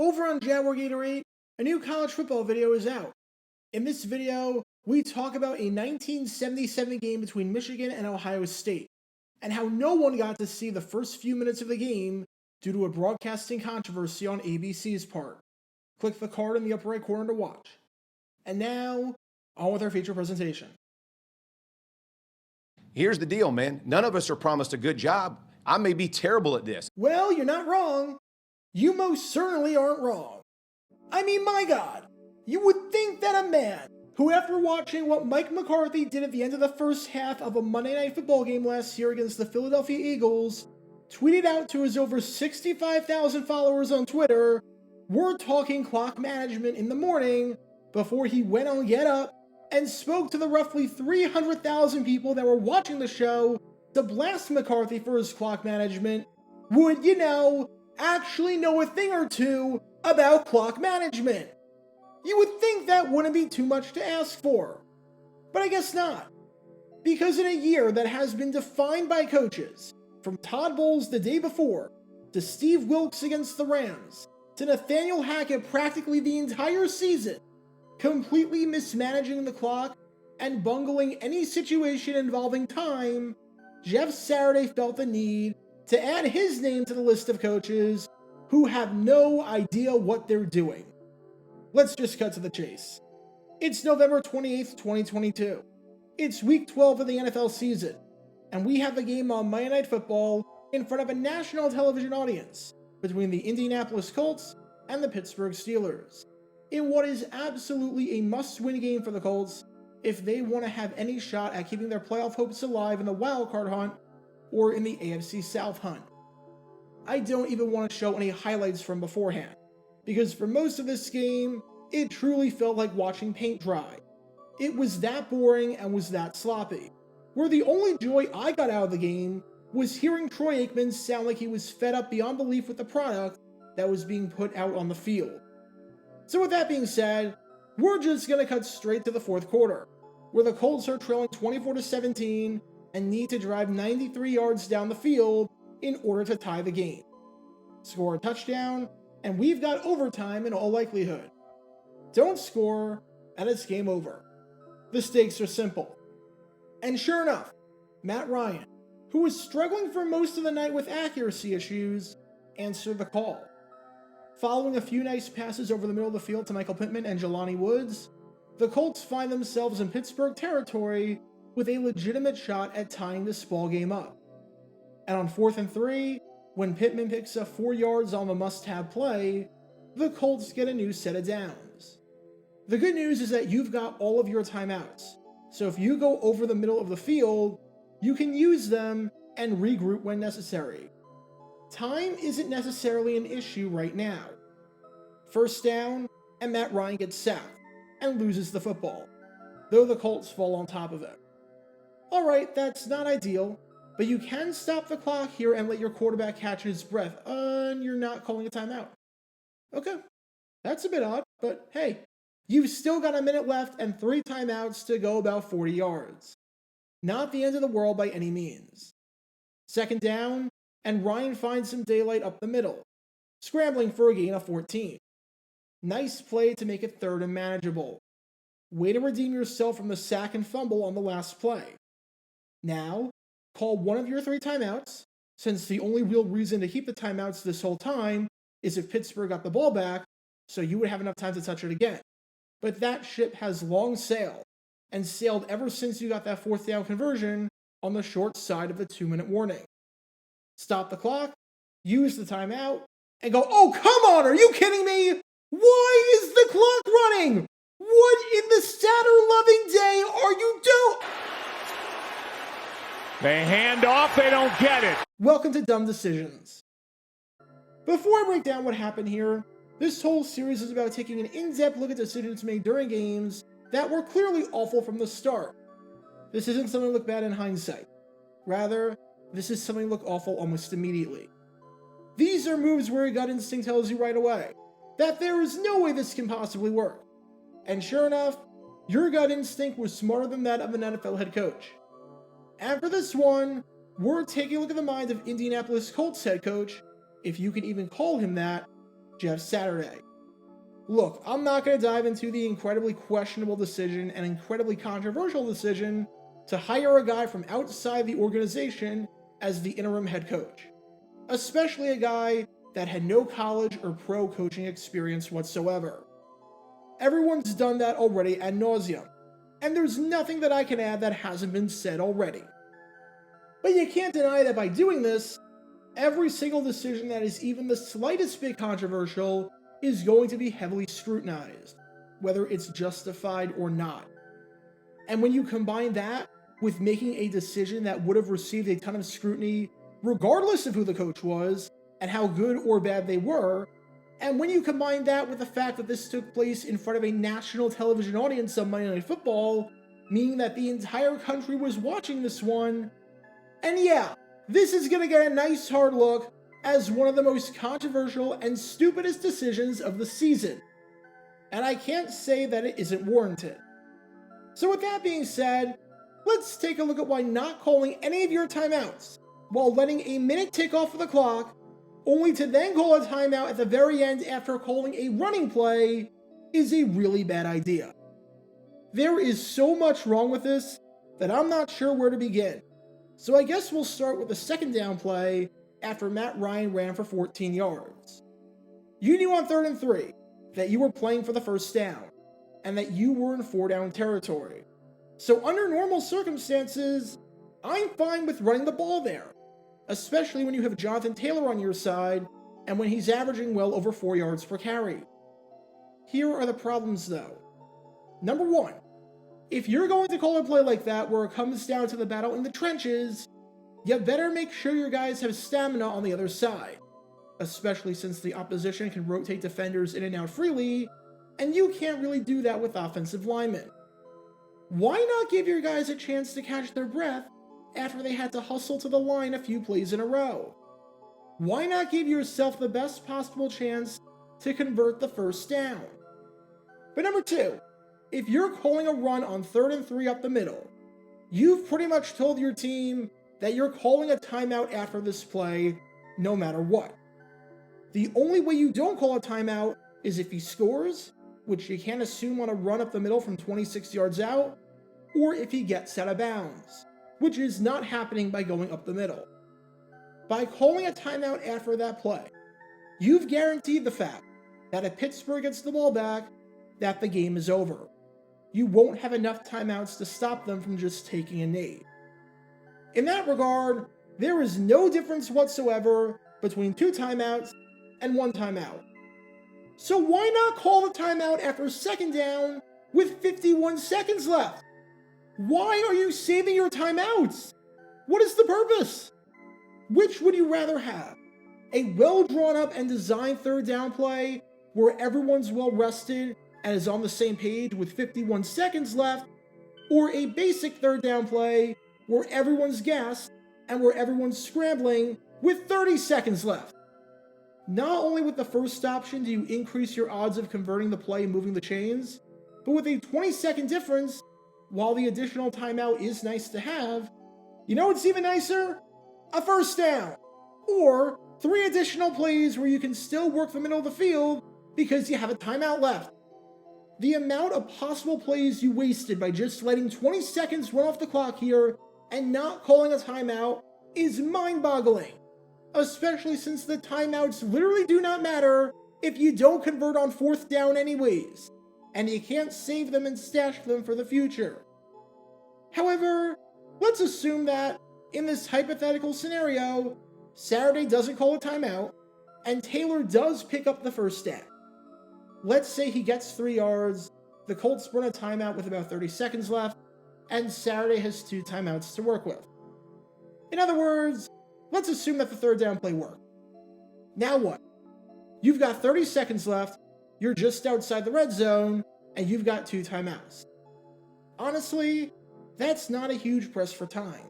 Over on Jaguar Gatorade, a new college football video is out. In this video, we talk about a 1977 game between Michigan and Ohio State, and how no one got to see the first few minutes of the game due to a broadcasting controversy on ABC's part. Click the card in the upper right corner to watch. And now, on with our feature presentation. Here's the deal, man. None of us are promised a good job. I may be terrible at this. Well, you're not wrong. You most certainly aren't wrong. I mean, my God, you would think that a man who, after watching what Mike McCarthy did at the end of the first half of a Monday Night Football game last year against the Philadelphia Eagles, tweeted out to his over 65,000 followers on Twitter, "We're talking clock management in the morning," before he went on Get Up and spoke to the roughly 300,000 people that were watching the show to blast McCarthy for his clock management, would, actually know a thing or two about clock management. You would think that wouldn't be too much to ask for. But I guess not. Because in a year that has been defined by coaches, from Todd Bowles the day before, to Steve Wilkes against the Rams, to Nathaniel Hackett practically the entire season, completely mismanaging the clock and bungling any situation involving time, Jeff Saturday felt the need to add his name to the list of coaches who have no idea what they're doing. Let's just cut to the chase. It's November 28th, 2022. It's week 12 of the NFL season, and we have a game on Monday Night Football in front of a national television audience between the Indianapolis Colts and the Pittsburgh Steelers, in what is absolutely a must-win game for the Colts if they want to have any shot at keeping their playoff hopes alive in the wildcard hunt or in the AFC South hunt. I don't even want to show any highlights from beforehand, because for most of this game, it truly felt like watching paint dry. It was that boring and was that sloppy, where the only joy I got out of the game was hearing Troy Aikman sound like he was fed up beyond belief with the product that was being put out on the field. So with that being said, we're just going to cut straight to the fourth quarter, where the Colts are trailing 24-17 and need to drive 93 yards down the field in order to tie the game. Score a touchdown, and we've got overtime in all likelihood. Don't score, and it's game over. The stakes are simple. And sure enough, Matt Ryan, who was struggling for most of the night with accuracy issues, answered the call. Following a few nice passes over the middle of the field to Michael Pittman and Jelani Woods, the Colts find themselves in Pittsburgh territory with a legitimate shot at tying this ball game up. And on 4th and 3, when Pittman picks up 4 yards on the must-have play, the Colts get a new set of downs. The good news is that you've got all of your timeouts, so if you go over the middle of the field, you can use them and regroup when necessary. Time isn't necessarily an issue right now. First down, and Matt Ryan gets sacked and loses the football, though the Colts fall on top of it. Alright, that's not ideal, but you can stop the clock here and let your quarterback catch his breath, and you're not calling a timeout. Okay, that's a bit odd, but hey, you've still got a minute left and 3 timeouts to go about 40 yards. Not the end of the world by any means. Second down, and Ryan finds some daylight up the middle, scrambling for a gain of 14. Nice play to make it 3rd and manageable. Way to redeem yourself from the sack and fumble on the last play. Now, call one of your 3 timeouts, since the only real reason to keep the timeouts this whole time is if Pittsburgh got the ball back, so you would have enough time to touch it again. But that ship has long sailed, and sailed ever since you got that 4th down conversion on the short side of the 2-minute warning. Stop the clock, use the timeout, and go, "Oh, come on, are you kidding me? Why is the clock running? What in the Saturn-loving day are you doing?" They hand off, they don't get it. Welcome to Dumb Decisions. Before I break down what happened here, this whole series is about taking an in-depth look at decisions made during games that were clearly awful from the start. This isn't something to look bad in hindsight. Rather, this is something to look awful almost immediately. These are moves where your gut instinct tells you right away that there is no way this can possibly work. And sure enough, your gut instinct was smarter than that of an NFL head coach. And for this one, we're taking a look at the mind of Indianapolis Colts head coach, if you can even call him that, Jeff Saturday. Look, I'm not going to dive into the incredibly questionable decision and incredibly controversial decision to hire a guy from outside the organization as the interim head coach, especially a guy that had no college or pro coaching experience whatsoever. Everyone's done that already ad nauseum, and there's nothing that I can add that hasn't been said already. But you can't deny that by doing this, every single decision that is even the slightest bit controversial is going to be heavily scrutinized, whether it's justified or not. And when you combine that with making a decision that would have received a ton of scrutiny regardless of who the coach was and how good or bad they were, and when you combine that with the fact that this took place in front of a national television audience on Monday Night Football, meaning that the entire country was watching this one, and yeah, this is going to get a nice hard look as one of the most controversial and stupidest decisions of the season. And I can't say that it isn't warranted. So with that being said, let's take a look at why not calling any of your timeouts while letting a minute tick off of the clock, only to then call a timeout at the very end after calling a running play, is a really bad idea. There is so much wrong with this that I'm not sure where to begin. So I guess we'll start with the second down play after Matt Ryan ran for 14 yards. You knew on 3rd and 3 that you were playing for the first down, and that you were in 4-down territory. So under normal circumstances, I'm fine with running the ball there, especially when you have Jonathan Taylor on your side, and when he's averaging well over 4 yards per carry. Here are the problems though. Number 1, if you're going to call a play like that where it comes down to the battle in the trenches, you better make sure your guys have stamina on the other side, especially since the opposition can rotate defenders in and out freely, and you can't really do that with offensive linemen. Why not give your guys a chance to catch their breath after they had to hustle to the line a few plays in a row? Why not give yourself the best possible chance to convert the first down? But number 2, if you're calling a run on 3rd and 3 up the middle, you've pretty much told your team that you're calling a timeout after this play, no matter what. The only way you don't call a timeout is if he scores, which you can't assume on a run up the middle from 26 yards out, or if he gets out of bounds, which is not happening by going up the middle. By calling a timeout after that play, you've guaranteed the fact that if Pittsburgh gets the ball back, that the game is over. You won't have enough timeouts to stop them from just taking a knee. In that regard, there is no difference whatsoever between 2 timeouts and 1 timeout. So why not call the timeout after 2nd down with 51 seconds left? Why are you saving your timeouts? What is the purpose? Which would you rather have? A well drawn up and designed 3rd down play where everyone's well rested and is on the same page with 51 seconds left, or a basic 3rd down play where everyone's gassed and where everyone's scrambling with 30 seconds left? Not only with the first option do you increase your odds of converting the play and moving the chains, but with a 20-second difference, while the additional timeout is nice to have, you know what's even nicer? A first down! Or 3 additional plays where you can still work the middle of the field because you have a timeout left. The amount of possible plays you wasted by just letting 20 seconds run off the clock here and not calling a timeout is mind-boggling, especially since the timeouts literally do not matter if you don't convert on 4th down anyways, and you can't save them and stash them for the future. However, let's assume that, in this hypothetical scenario, Saturday doesn't call a timeout, and Taylor does pick up the first down. Let's say he gets 3 yards, the Colts burn a timeout with about 30 seconds left, and Saturday has 2 timeouts to work with. In other words, let's assume that the 3rd down play worked. Now what? You've got 30 seconds left, you're just outside the red zone, and you've got 2 timeouts. Honestly, that's not a huge press for time.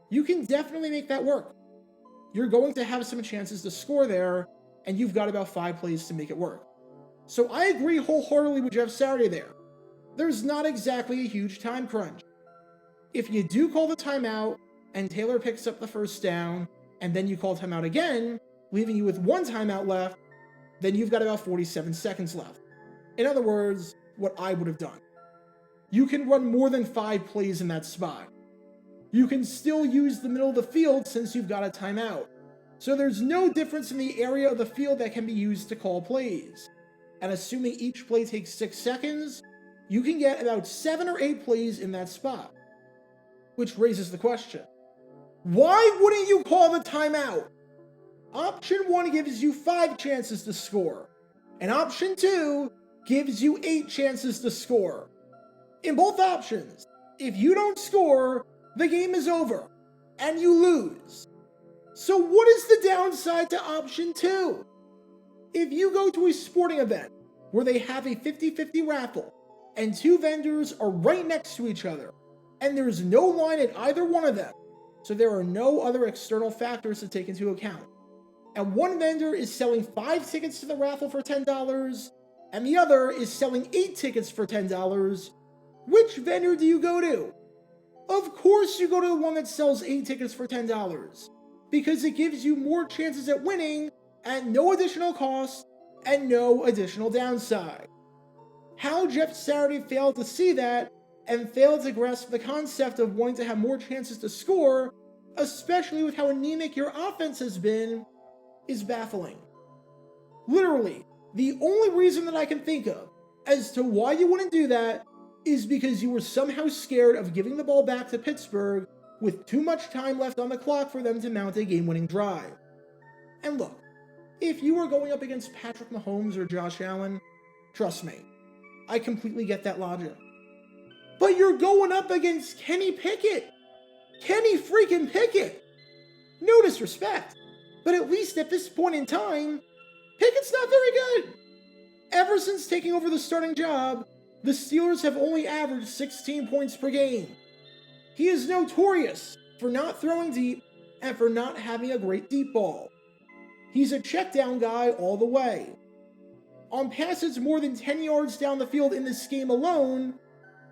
You can definitely make that work. You're going to have some chances to score there, and you've got about 5 plays to make it work. So I agree wholeheartedly with Jeff Saturday there. There's not exactly a huge time crunch. If you do call the timeout, and Taylor picks up the first down, and then you call timeout again, leaving you with 1 timeout left, then you've got about 47 seconds left. In other words, what I would have done. You can run more than 5 plays in that spot. You can still use the middle of the field since you've got a timeout. So there's no difference in the area of the field that can be used to call plays. And assuming each play takes 6 seconds, you can get about 7 or 8 plays in that spot. Which raises the question, why wouldn't you call the timeout? Option 1 gives you 5 chances to score, and option 2 gives you 8 chances to score. In both options, if you don't score, the game is over, and you lose. So what is the downside to option 2? If you go to a sporting event where they have a 50-50 raffle, and 2 vendors are right next to each other, and there's no line at either one of them, so there are no other external factors to take into account, and one vendor is selling 5 tickets to the raffle for $10, and the other is selling 8 tickets for $10, which vendor do you go to? Of course you go to the one that sells 8 tickets for $10, because it gives you more chances at winning at no additional cost and no additional downside. How Jeff Saturday failed to see that and failed to grasp the concept of wanting to have more chances to score, especially with how anemic your offense has been, is baffling. Literally, the only reason that I can think of as to why you wouldn't do that is because you were somehow scared of giving the ball back to Pittsburgh with too much time left on the clock for them to mount a game-winning drive. And look, if you were going up against Patrick Mahomes or Josh Allen, trust me, I completely get that logic. But you're going up against Kenny Pickett. Kenny freaking Pickett. No disrespect, but at least at this point in time, Pickett's not very good. Ever since taking over the starting job, the Steelers have only averaged 16 points per game. He is notorious for not throwing deep and for not having a great deep ball. He's a check down guy all the way. On passes more than 10 yards down the field in this game alone,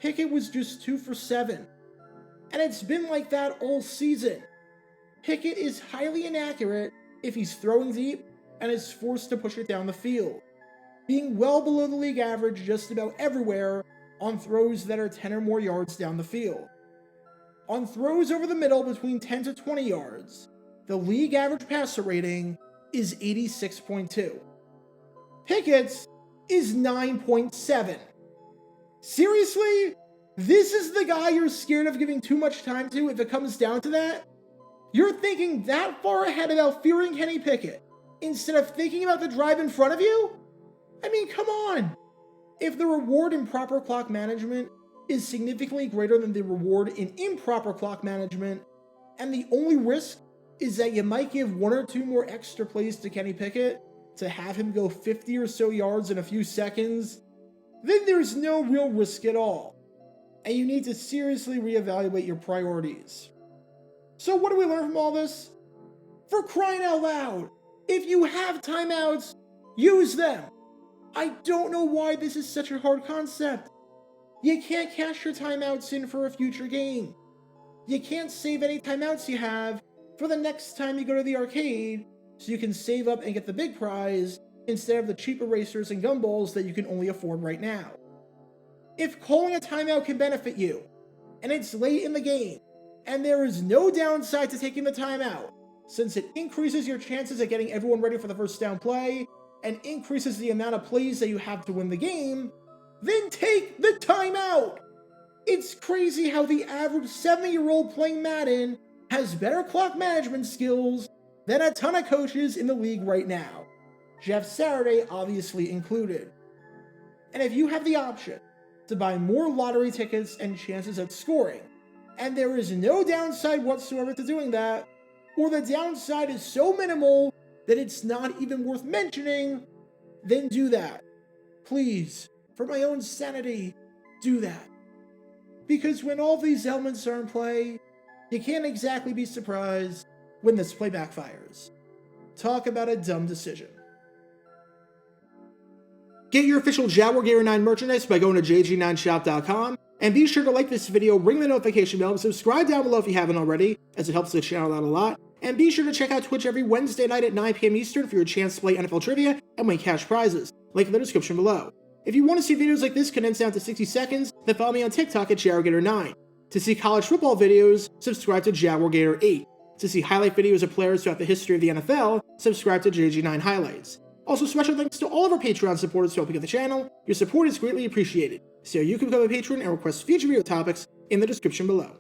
Pickett was just 2 for 7. And it's been like that all season. Pickett is highly inaccurate if he's throwing deep and is forced to push it down the field, being well below the league average just about everywhere on throws that are 10 or more yards down the field. On throws over the middle between 10 to 20 yards, the league average passer rating is 86.2. Pickett's is 9.7. Seriously? This is the guy you're scared of giving too much time to if it comes down to that? You're thinking that far ahead about fearing Kenny Pickett instead of thinking about the drive in front of you? I mean, come on. If the reward in proper clock management is significantly greater than the reward in improper clock management, and the only risk is that you might give 1 or 2 more extra plays to Kenny Pickett to have him go 50 or so yards in a few seconds, then there's no real risk at all, and you need to seriously reevaluate your priorities. So what do we learn from all this? For crying out loud, if you have timeouts, use them. I don't know why this is such a hard concept. You can't cash your timeouts in for a future game. You can't save any timeouts you have for the next time you go to the arcade so you can save up and get the big prize instead of the cheap erasers and gumballs that you can only afford right now. If calling a timeout can benefit you, and it's late in the game, and there is no downside to taking the timeout, since it increases your chances at getting everyone ready for the first down play, and increases the amount of plays that you have to win the game, then take the timeout! It's crazy how the average 70-year-old playing Madden has better clock management skills than a ton of coaches in the league right now, Jeff Saturday obviously included. And if you have the option to buy more lottery tickets and chances at scoring, and there is no downside whatsoever to doing that, or the downside is so minimal that it's not even worth mentioning, then do that. Please, for my own sanity, do that. Because when all these elements are in play, you can't exactly be surprised when this play backfires. Talk about a dumb decision. Get your official Jaguar Gear 9 merchandise by going to jg9shop.com, and be sure to like this video, ring the notification bell, and subscribe down below if you haven't already, as it helps the channel out a lot. And be sure to check out Twitch every Wednesday night at 9 p.m. Eastern for your chance to play NFL Trivia and win cash prizes. Link in the description below. If you want to see videos like this condensed down to 60 seconds, then follow me on TikTok at JaguarGator9. To see college football videos, subscribe to JaguarGator8. To see highlight videos of players throughout the history of the NFL, subscribe to JG9 Highlights. Also, special thanks to all of our Patreon supporters for helping out the channel. Your support is greatly appreciated. See how you can become a patron and request future video topics in the description below.